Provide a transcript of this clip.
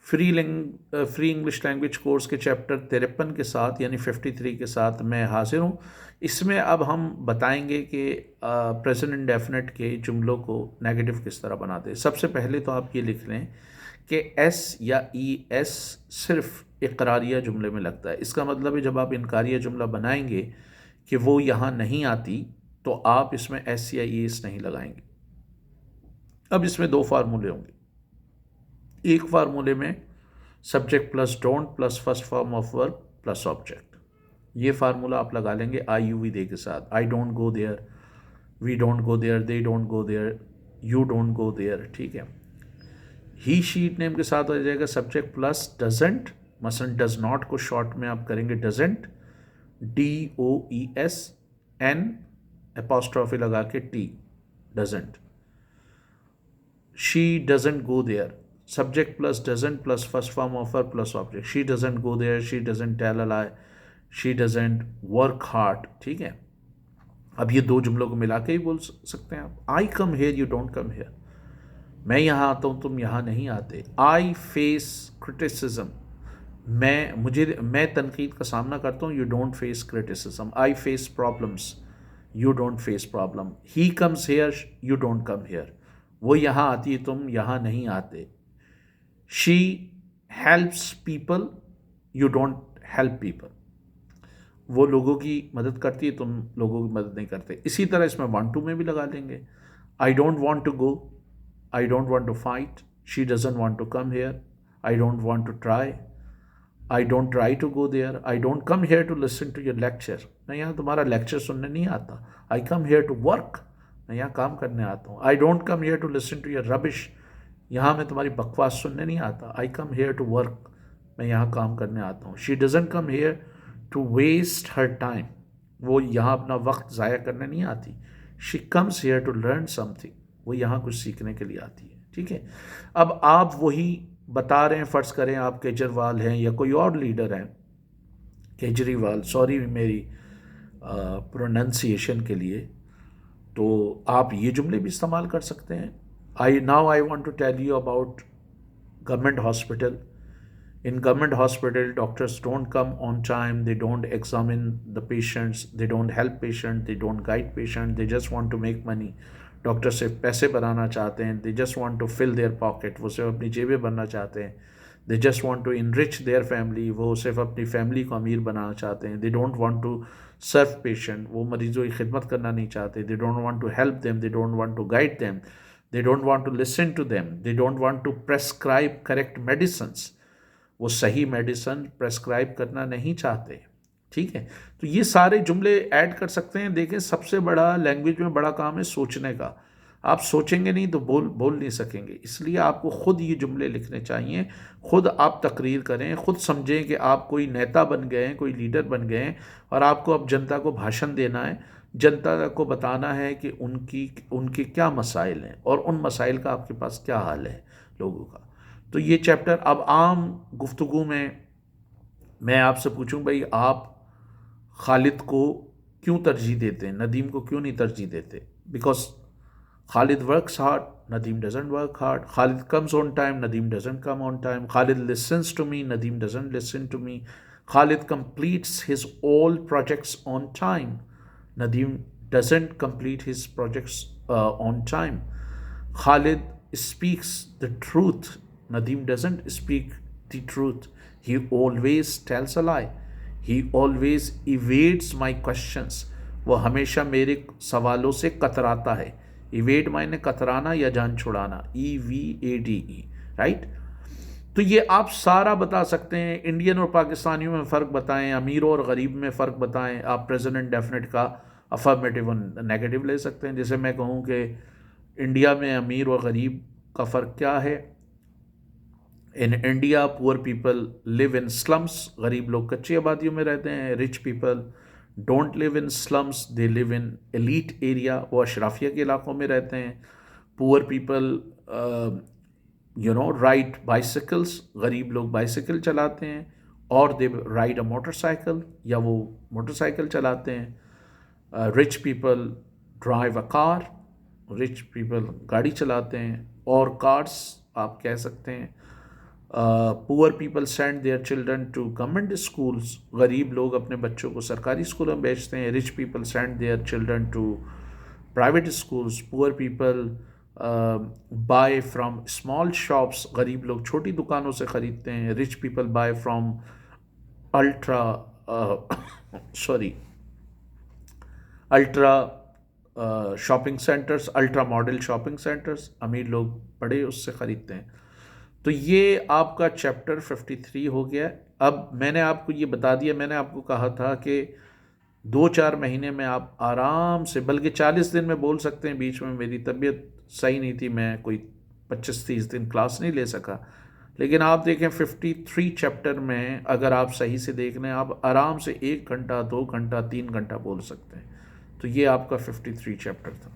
Free English language course के chapter 53 के साथ यानी 53 के साथ मैं हाजिर हूँ। इसमें अब हम बताएंगे कि प्रेजेंट इंडेफिनिट के जुमलों को नेगेटिव किस तरह बनाते हैं। सबसे पहले तो आप ये लिख लें कि एस या ई एस सिर्फ इकरारिया जुमले में लगता है। इसका मतलब है जब आप इनकारिया जुमला बनाएंगे कि वो यहाँ नहीं आती, तो आप इसमें एस या ई एस नहीं लगाएंगे। अब इसमें दो फार्मूले होंगे। एक फार्मूले में subject plus don't plus first form of verb plus object, ये फार्मूला आप लगा लेंगे आई यू वी दे के साथ। I don't go there, we don't go there, they don't go there, you don't go there, ठीक है। ही शीट नेम के साथ हो जाएगा सब्जेक्ट प्लस डजेंट, मसलन डज नॉट को शॉर्ट में आप करेंगे डजेंट, DOES, N अपोस्ट्रॉफी लगा के T, doesn't. She doesn't go there, subject plus doesn't plus first form of verb plus object. She doesn't go there, she doesn't tell a lie, she doesn't work hard, ठीक है। अब ये दो जुमलों को मिला के ही बोल सकते हैं आप। I come here, you don't come here, मैं यहाँ आता हूँ तुम यहाँ नहीं आते। आई फेस क्रिटिसिज्म, मैं तनकीद का सामना करता हूँ, you don't face criticism. I face problems, you don't face problem. He comes here, you don't come hair, वो यहाँ आती है तुम यहाँ नहीं आते। She helps people, you don't help people, वो लोगों की मदद करती है, तुम लोगों की मदद नहीं करते। इसी तरह इसमें वांट टू में भी लगा लेंगे। I don't want to go, I don't want to fight, she doesn't want to come here, I don't want to try, I don't try to go there, I don't come here to listen to your lecture, मैं यहाँ तुम्हारा lecture सुनने नहीं आता। I come here to work, मैं यहाँ काम करने आता हूँ। I don't come here to listen to your rubbish, यहाँ मैं तुम्हारी बकवास सुनने नहीं आता। I come here to work, मैं यहाँ काम करने आता हूँ। She doesn't come here to waste her time, वो यहाँ अपना वक्त ज़ाया करने नहीं आती। She comes here to learn something, वो यहाँ कुछ सीखने के लिए आती है, ठीक है। अब आप वही बता रहे हैं, फ़र्ज़ करें आप केजरीवाल हैं या कोई और लीडर हैं, केजरीवाल, सॉरी मेरी प्रोनाउंसिएशन के लिए, तो आप ये जुमले भी इस्तेमाल कर सकते हैं। I want to tell you about government hospital. In government hospital, doctors don't come on time, they don't examine the patients, they don't help patient, they don't guide patient, they just want to make money. Doctor सिर्फ पैसे बनाना चाहते हैं, they just want to fill their pocket, वो सिर्फ अपनी जेबें भरना चाहते हैं। They just want to enrich their family, वो सिर्फ अपनी फैमिली को अमीर बनाना चाहते हैं। They don't want to serve patient, वो मरीजों की खिदमत करना नहीं चाहते। They don't want to help them, they don't want to guide them, they don't want to listen to them, they don't want to prescribe correct medicines, वो सही medicine prescribe करना नहीं चाहते, ठीक है। तो ये सारे जुमले ऐड कर सकते हैं। देखें, सबसे बड़ा लैंग्वेज में बड़ा काम है सोचने का। आप सोचेंगे नहीं तो बोल नहीं सकेंगे, इसलिए आपको खुद ये जुमले लिखने चाहिए। खुद आप तकरीर करें, खुद समझें कि आप कोई नेता बन गए हैं, कोई लीडर बन गए हैं, और आपको अब जनता को भाषण देना है, जनता को बताना है कि उनके क्या मसाइल हैं और उन मसाइल का आपके पास क्या हाल है लोगों का। तो ये चैप्टर अब आम गुफ्तगू में मैं आपसे पूछूं, भाई आप खालिद को क्यों तरजीह देते हैं, नदीम को क्यों नहीं तरजीह देते? Because Khalid works hard, Nadeem doesn't work hard. Khalid comes on time, Nadeem doesn't come on time. Khalid listens to me, Nadeem doesn't listen to me. Khalid completes his all projects on time, Nadeem doesn't complete his projects on time. Khalid speaks the truth, Nadeem doesn't speak the truth. He always tells a lie. He always evades my questions. वो हमेशा मेरे सवालों से कतराता है। Evade मायने कतराना या जान छुड़ाना, EVADE, राइट। तो ये आप सारा बता सकते हैं। इंडियन और पाकिस्तानियों में फ़र्क बताएं, अमीरों और गरीब में फ़र्क बताएं। आप प्रेजेंट डेफिनेट का अफर्मेटिव और नेगेटिव ले सकते हैं। जैसे मैं कहूँ कि इंडिया में अमीर और गरीब का फ़र्क क्या है। In India poor people live in slums, गरीब लोग कच्ची आबादियों में रहते हैं। Rich people don't live in slums, they live in elite area, वो अशराफिया के इलाकों में रहते हैं। पुअर पीपल राइड बाइसिकल्स, गरीब लोग बाइसिकल चलाते हैं, और दे राइड अ मोटरसाइकिल, या वो मोटरसाइकिल चलाते हैं। Rich people drive a car, rich people गाड़ी चलाते हैं, और कार्स आप कह सकते हैं poor people send their children to government schools, गरीब लोग अपने बच्चों को सरकारी स्कूलों में भेजते हैं. Rich people send their children to private schools. Poor people buy from small shops, गरीब लोग छोटी दुकानों से ख़रीदते हैं. Rich people buy from ultra ultra shopping centres, ultra model shopping centres. अमीर लोग बड़े उससे ख़रीदते हैं. तो ये आपका चैप्टर 53 हो गया. अब मैंने आपको ये बता दिया, मैंने आपको कहा था कि 2-4 महीने में आप आराम से, बल्कि 40 दिन में बोल सकते हैं. बीच में मेरी तबीयत सही नहीं थी, मैं कोई 25-30 दिन क्लास नहीं ले सका. लेकिन आप देखें 53 चैप्टर में अगर आप सही से देख लें, आप आराम से 1 घंटा, 2 घंटा, 3 घंटा बोल सकते हैं. तो ये आपका 53 चैप्टर था.